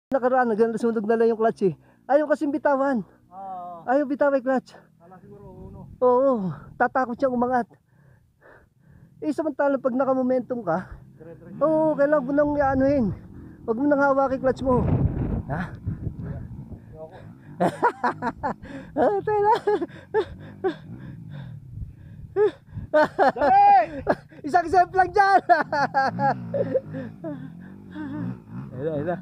Nakaraan, nasunog na lang yung clutch eh. Ayaw kasing bitawan. Ayaw bitawan yung clutch. Wala siguro uno. Oo, tatakot siyang umangat. Eh samantalang pag nakamomentum ka, oo, kailangan mo nang ianuhin. Huwag mo nang hawakin clutch mo. Ha? Tela. Dali! Isang step lang dyan. Ayun.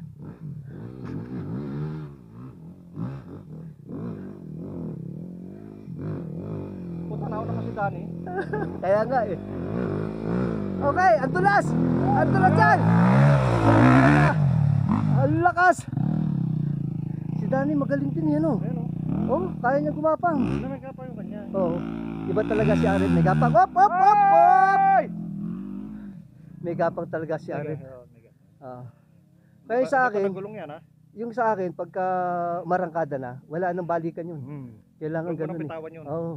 Puta na ako naman si Danny. Kaya nga eh. Okay, ang tulas! Ang tulas dyan! Ang lakas! Si Danny magaling din yan oh. Ayun o. Oh, kaya niya gumapang. Ano may kapa yung kanya? Oo. Iba talaga si Aret, may gapang. Op, op, op, op! May gapang talaga si Aret. Kaya sa akin, gulong yan ha? yung sa akin, pagka marangkada na, wala nang balikan yun. Kailangan Huwag mo nang ganun bitawan yun. Oo.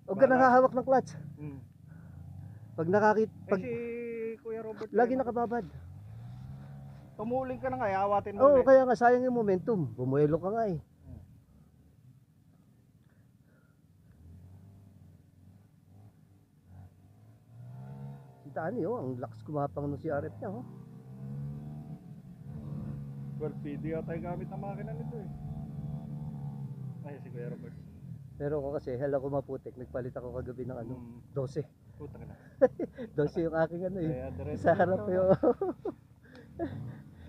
Huwag ka nakahawak ng clutch. Pag Pag si Kuya Robert lagi nakababad. tumuling ka na nga, awatin mo Oo, ulit. kaya nga sayang yung momentum. Bumuelo ka nga eh. Si Tani oh, ang lakas kumapang ng CRF niya oh. 12 PD yata yung gamit ng makina nito eh. Ay, si Kuya Robert. Pero ako kasi, hela ko maputik. Nagpalit ako kagabi ng ano, 12. Puta ka na. 12 yung aking ano eh. Kaya diretso Sa harap dito. yung...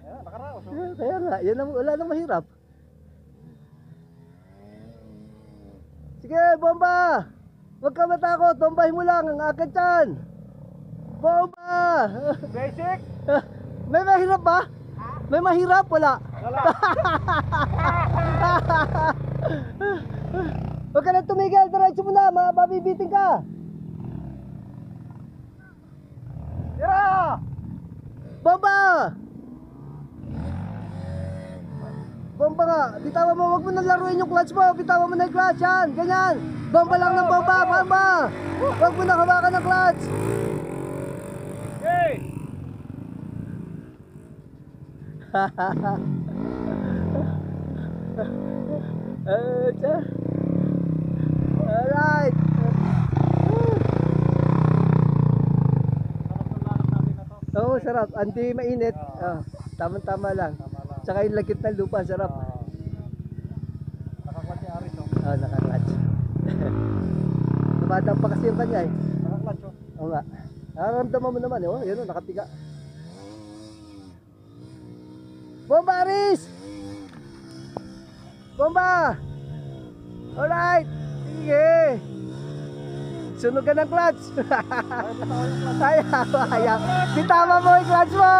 Ayan, nakaraos oh. Kaya nga, yan ang, wala nang mahirap. Sige, bomba! Huwag ka matakot, bombahin mo lang ang akin dyan! Bomba! Basic! May mahirap ba? May mahirap? Wala. Wala. Huwag ka na tumigil, diretso mo na, mabibiting ka. Tira! Bomba! Bomba nga, bitawan mo, huwag mo nang laruin yung clutch mo, bitawan mo na yung clutch, yan, ganyan. Bomba lang ng bomba, bomba! Huwag mo na hawakan ng clutch. Okay! Alright. Sarap ng lanang natin na to. Oo, sarap. Hindi mainit. Ah. Tama-tama lang. Tama lang. Tsaka yung lagkit ng lupa, sarap. Nakaklats si Aris oh. Naka-clutch. Tumatang pa kasi yung kanya eh. Nakaklats oh. Oo nga. Nararamdaman mo naman eh. Oh, yun oh, nakapiga. Bomba, Aris! Bomba! Alright! Sige! Sunog ka ng clutch! Ayaw! Bitama mo yung clutch mo!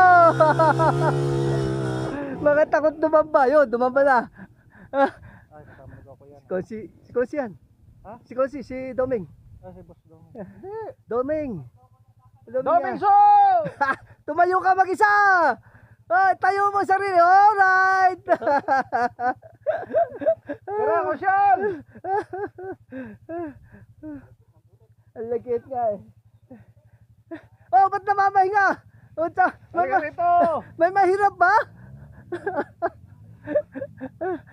Mga takot dumamba. Yun, dumamba na. Ay, kasama nag ako yan. Si Konsi yan. Ha? Si Konsi, si Doming. Ay, si Boss Dong. Doming! Doming yan. Show! Tumayo ka mag-isa! Ay, tayo mo sarili. Alright! Tira ko siya! Ang lagit nga eh. Oh, ba't namamahinga? Halika rito! May mahirap ba?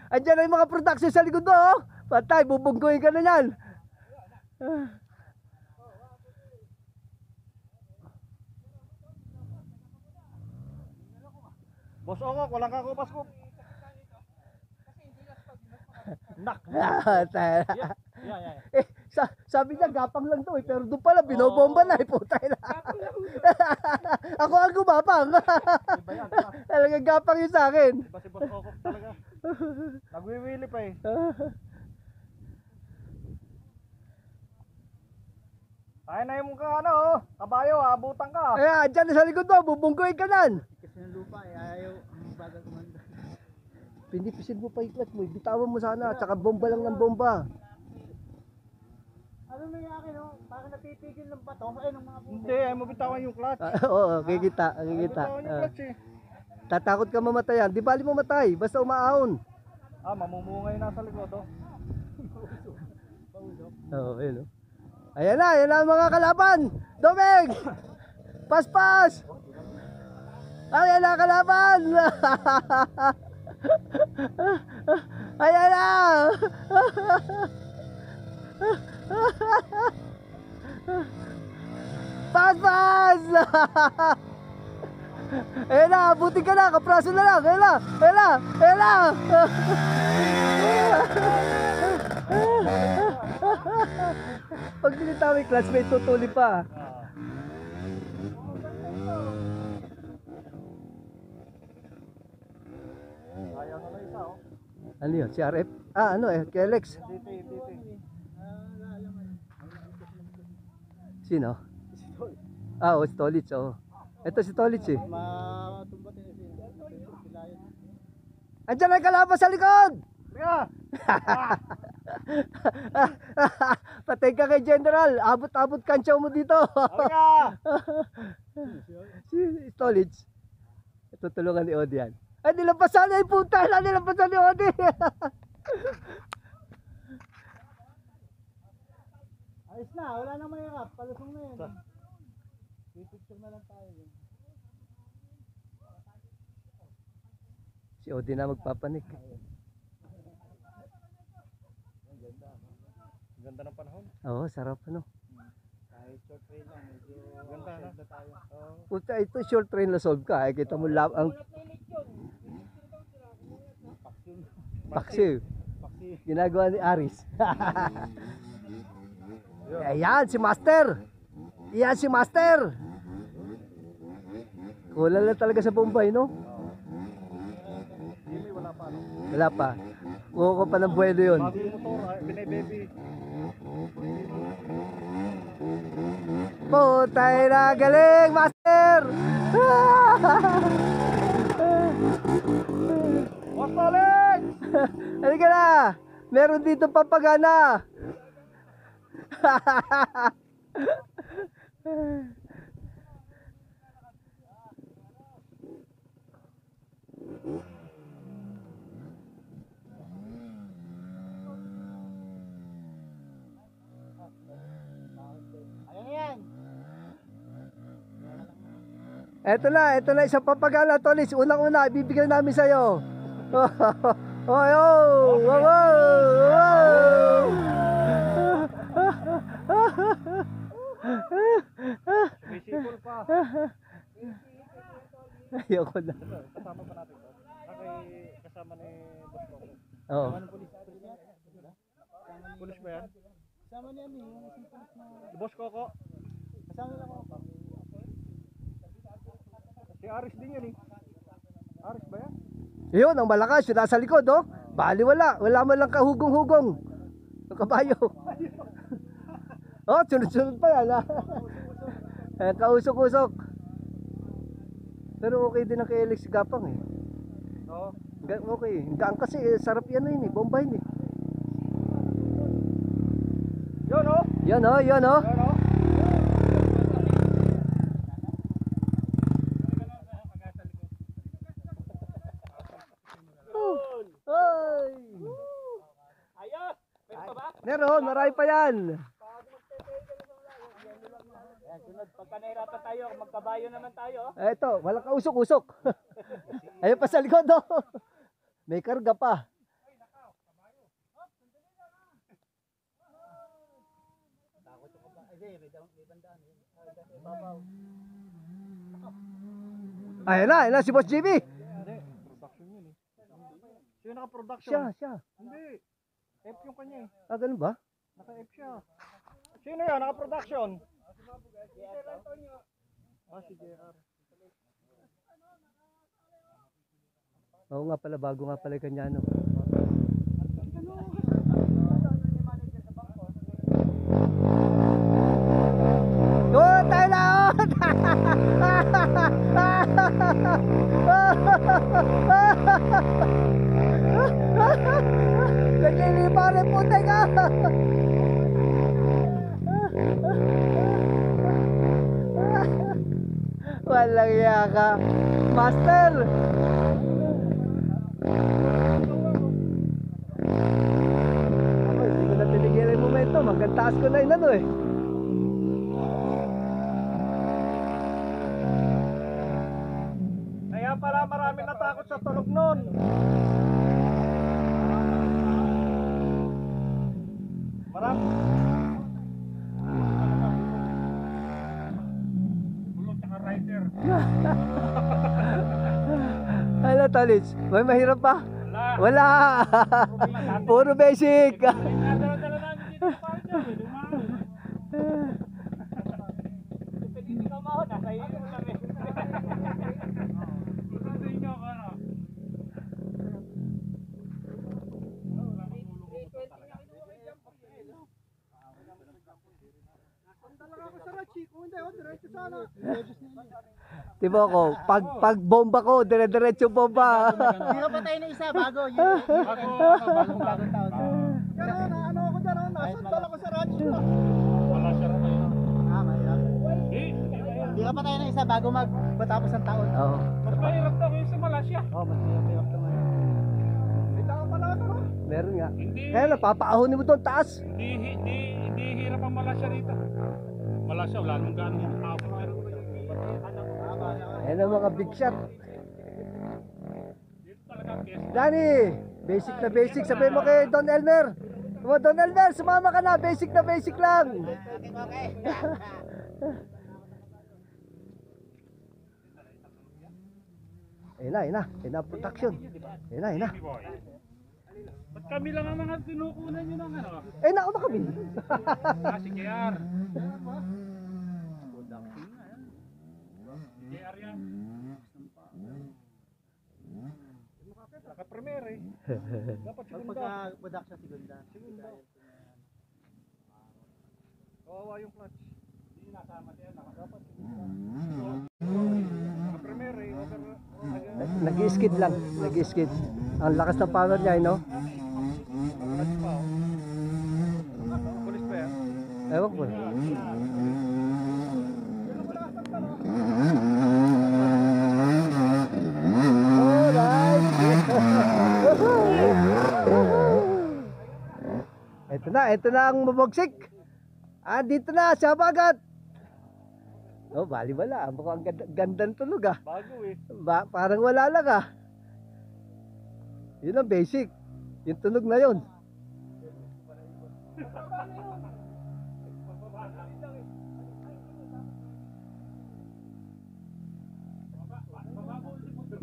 Andiyan na yung mga production sa likod mo. Oh. Patay, bubunggoyin ka na yan. Boss Ongok, walang kakupas ko. Nak! Yeah. Sabi niya, gapang lang to eh. Pero doon pala, binobomba na eh. Putay na. Ako ang gumapang. Iba yan. Talagang gapang yun sa akin. Iba si Boss Ongok talaga. Nagwiwili pa eh. Tayo na yung kabayo, abutan ka. Kaya, dyan na sa likod mo, bubunggoyin ka nan. Kasi ng lupa eh, ayaw ang bagal kumanda. Pinipisil mo pa yung clutch mo, bitawan mo sana, tsaka bomba lang ng bomba. Ano nangyari no? Parang napitigil ng bato ay ng mga puno. Hindi, ay mabitawan yung clutch. Oo, kikita. Mabitawan yung clutch eh. Tatakot ka mamatayan, di bali mo matay, basta umaahon. Mamumungay nasa likod oh. Oo, yun o. Ayan na ang mga kalaban. Domeng! Paspas! Ayan na kalaban! Ayan na! Paspas! Ayan na, buti ka na, kapraso na lang. Ayan na! Pag binitaw yung clutch, may tutuli pa. Ayaw na lang isa oh. Ano yun? Si RF? Ano eh? Kay Alex. Dito. Sino? Si Tolitz, oh. Ito si Tolitz eh. Matumbatin na sila. Andiyan na yung kalaban sa likod! Teka! Patay ka kay General. Abot-abot kantsaw mo dito. Halika! Si Tolitz. Tutulungan ni Odi yan. Ay, nilampasan na yung puta. Nilampasan ni Odi. Ayos na, wala nang mahirap. Palusong na yan. Pipicture na lang tayo. Si Odi na magpapanik. Ganda ng panahon. Oo, sarap ano. Kahit short trail lang, medyo Ganda na. na tayo. Puta, ito short train na solve ka. Ay, kita mo ang paksiw. Ginagawa ni Aris. Ayan, si Master. Iyan si Master. Kulang na talaga sa Bombay, no? Hindi, wala pa. Wala pa. Kuha ko pa ng buwelo yun. Bago yung motor, binay baby. Putay na galing, master! Boss Alex! Halika na! Meron dito papagana! Ayan yan. Eto na isang papagana, Tolis. Unang-una, ibibigay namin sa'yo. Oy, oh! Wow! Wow! May sipol pa. Ayoko na. Kasama pa natin to. Kasama ni Boss Coco. Oo. Anong pulis? Pulis ba yan? Kasama niya yung isang pulis na... Boss Coco. Kasama nila ko. Si Aris din yan eh. Aris ba yan? Yun, ang malakas, yun nasa likod, oh. Bali wala man lang kahugong-hugong. Yung kabayo. Oh, sunod-sunod pa yan, ha. Kausok-usok. Pero okay din ang kay Alex Gapang, eh. Oo. Okay, gaan kasi, sarap yan yun, eh. Bombahin, eh. Yun oh. Yan, oh, yan, oh. Yun oh. Ay! Ayos! Pwede pa ba? Meron, marami pa yan. Ayan, sunod. Pagka nahirapan tayo, magkabayo naman tayo. Eto, walang kausok-usok. Ayun pa sa likod, oh. May karga pa. Ayan na si Boss JB. Hindi. Production yun eh. Siya yung naka-production. Siya. Hindi. F yung kanya eh. Ah, ganun ba? Naka-F siya. Sino yan? Naka-production? Si JR. Oo nga pala, bago nga pala yung kanya, no. Doon tayo laon! Naglilipa rin puti ka! Walang iya ka, Master! Ako, hindi ko na tinigilan yung momentum. Hanggang taas ko na yun ano eh. Kaya pala marami natakot sa tunog nun. Marami. Bulog tsaka rider. Ano, Tolis? May mahirap pa? Wala. Wala! Puro basic! Dala-dala namin dito sa park niya. Pwede hindi ka mahon, nasa iyo mo lang eh. Susundin niyo ako ano. Diba ko, pag bomba ko, dire-diretso bomba. Hindi ka patay na isa bago. Bagong taon. Gano'n, ano ako dyan, nasandal ako sa radyo. Wala siya rin. Mahirap. Hindi ka patay na isa bago matapos ang taon. Oo. Mas mahirap daw yung sa Malaysia. Mas mahirap naman. May tao pala ito. Meron nga. Hindi. Kaya lang, papaahonin mo doon, taas. Hindi hirap ang Malaysia rito. Malaysia, wala nung gano'ng tao. Ayan ang mga big shot. Dito talaga best. Danny, basic na basic. Sabihin mo kay Don Elmer. Don Elmer, sumama ka na. Basic na basic lang. Okay. Ayun na production. Ayun na. Ba't kami lang ang mga kinukunan nyo ng ano? Nauna kami. Si JR. Si JR yan. Naka-premier eh. Dapat Pag segunda. production segunda. Kawawa yung clutch. Premier eh, over. Nag-skid lang, nag-skid. Ang lakas ng power niya, no? Clutch pa oh. Pulis pa yan? Ewan ko. Ito na ang mabagsik. Dito na sa bagat. Oh, bali wala. Mukhang gandang tulog ah. Bago eh. Parang wala lang ah. Yun ang basic. Yung tunog na yun.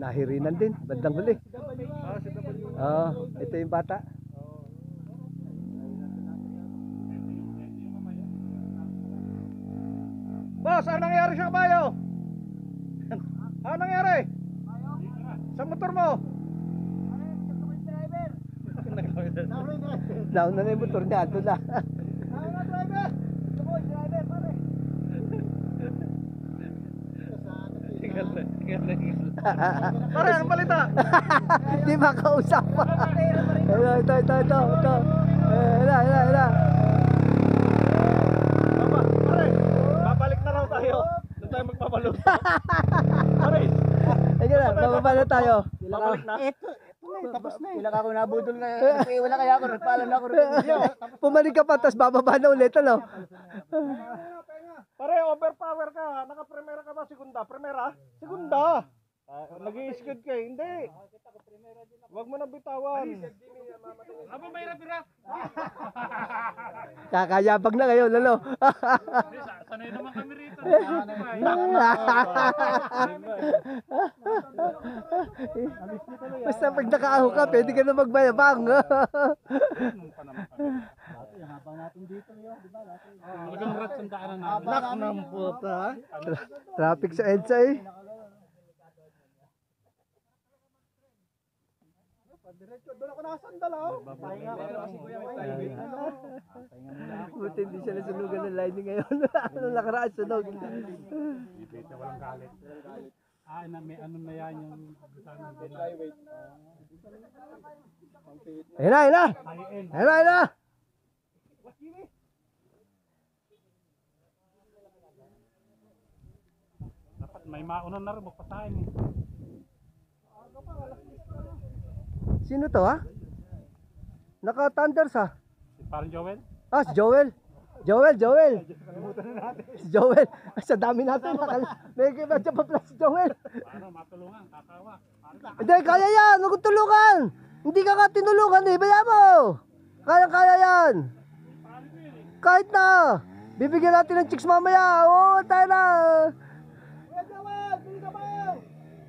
Nahirinan din, bandang huli. Si W. Ito yung bata. Boss, ano nangyari sa kabayo? Ano nangyari? Sa motor mo? Down na yung motor niya, doon na. Pare, anong balita? Di makausap pa. Ito. Hala. Pare, babalik na raw tayo. Doon tayo magpapalo. Pare, Ayun na, bababa na tayo. babalik na. Tapos na eh. Ilang ako nabudol ngayon. Wala kaya ako. Nagpaalam na ako. Pumalig ka pa, tapos bababa na ulit, ano? Pare, overpower ka. Naka-primera ka ba? Segunda? Primera? Segunda. Nag-i-skid ka eh. Hindi. Huwag mo na bitawan. Aba, may hirap-hirap. Kakayabag na ngayon, ano? Sanay naman kami rito. Basta pag nakaaho ka, pwede ka na magbayabang. Habang natin dito yun. Diba? Talagang rat ang daanan namin. Nak ng puta. Traffic sa EDSA eh. Diretso, doon ako nakasandal oh. Pahinga ko kasi kuya may private. Buti hindi siya nasunugan ng lining ngayon. Ano nakaraan sunog. Dito walang galit. May ano na yan yung private. Ayun na. Dapat may mauna na rin magpasahin eh. Sino to ha? Naka-thunders ha? Si parang Joel? Si Joel. Si Joel. Sa dami natin. May kiba siya pa plus si Joel. Paano matulungan? Kakawa. Hindi, kaya yan. Huwag kong tulungan. Hindi ka tinulungan eh. Baya mo. Kaya yan. Kahit na. Bibigyan natin ng chicks mamaya. Tayo na.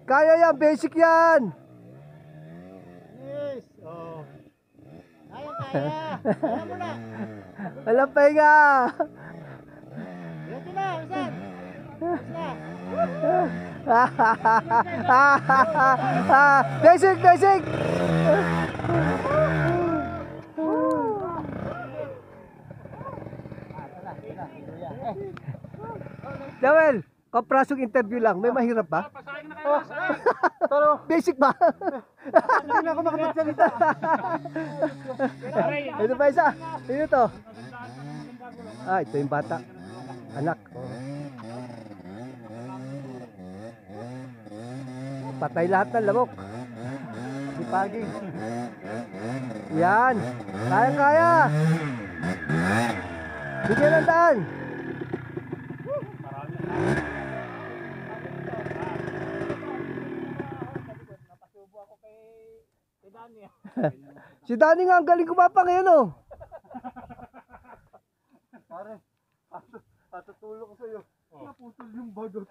Kaya yan. Basic yan. Yes. Oh. Kaya. Kaya mo na. Walang pahinga. Dito na. Usan. Basic. Joel, kaprasong interview lang. May mahirap ba? Basic ba? Hindi na ako makapagsalita. Ito pa isa. Sino to? Ito yung bata. Anak. Patay lahat ng lamok. Sipagin. Yan. Kaya. Bigyan ng daan. Si Danny nga ang galing kumapa ngayon oh. Pare, patutulong ko sa'yo. Naputol yung bago.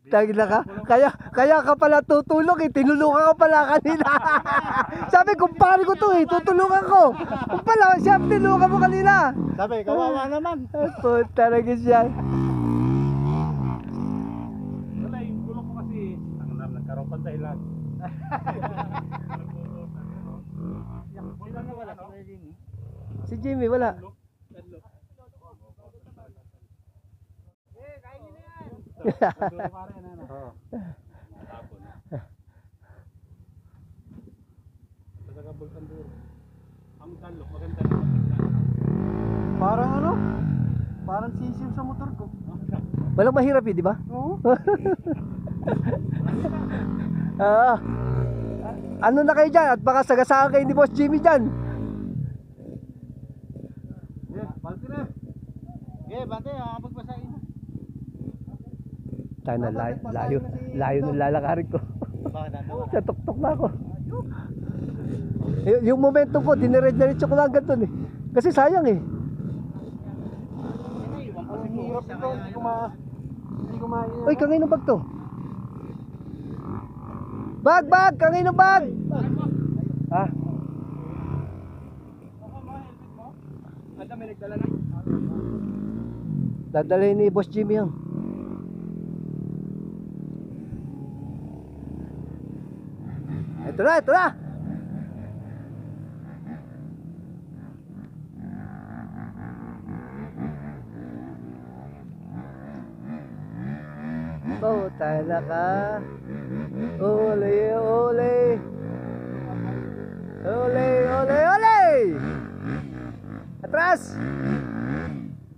Tagi na ka. Kaya ka pala tutulong eh. Tinulungan ka pala kanina. Sabi kumpare ko to eh. Tutulungan ko. Kung pala siya tinulungan mo kanina. Sabi, kawawa naman. Puta na siya. Wala yung gulong ko kasi. Ang nagkaroon pa dahilan. Wala na wala. Si Jimmy wala. Dulo ka rin, ano? Oo. Talaga Bulkan Duro. Ang dalo, maganda na. Parang ano? Parang sisim sa motor ko. Walang mahirap di ba? Oo. Ah. Ano na kayo dyan? At baka sagasaan kayo ni Boss Jimmy dyan. Bante na. Bante, makapagpasain na. Tayo na, layo ng lalakarin ko. Bakit ano? Sa tuktok na ako. Yung momentum ko, diniretso ko lang ganito eh. Kasi sayang eh. Ang hirap ito, hindi kumain. Uy, kanino bag to? Bag! Kanino bag? Ah, Ada may nagdala na. dadalhin ni Boss Jimmy yan. Ito na! Oh, tala ka. Ole!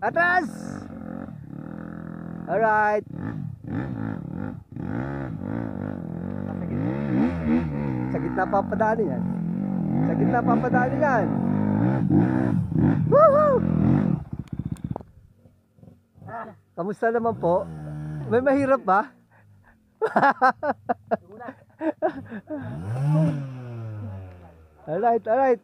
Atras! Alright. Sa gitna papadaanin yan. Woohoo! Kamusta naman po? May mahirap ba? Alright.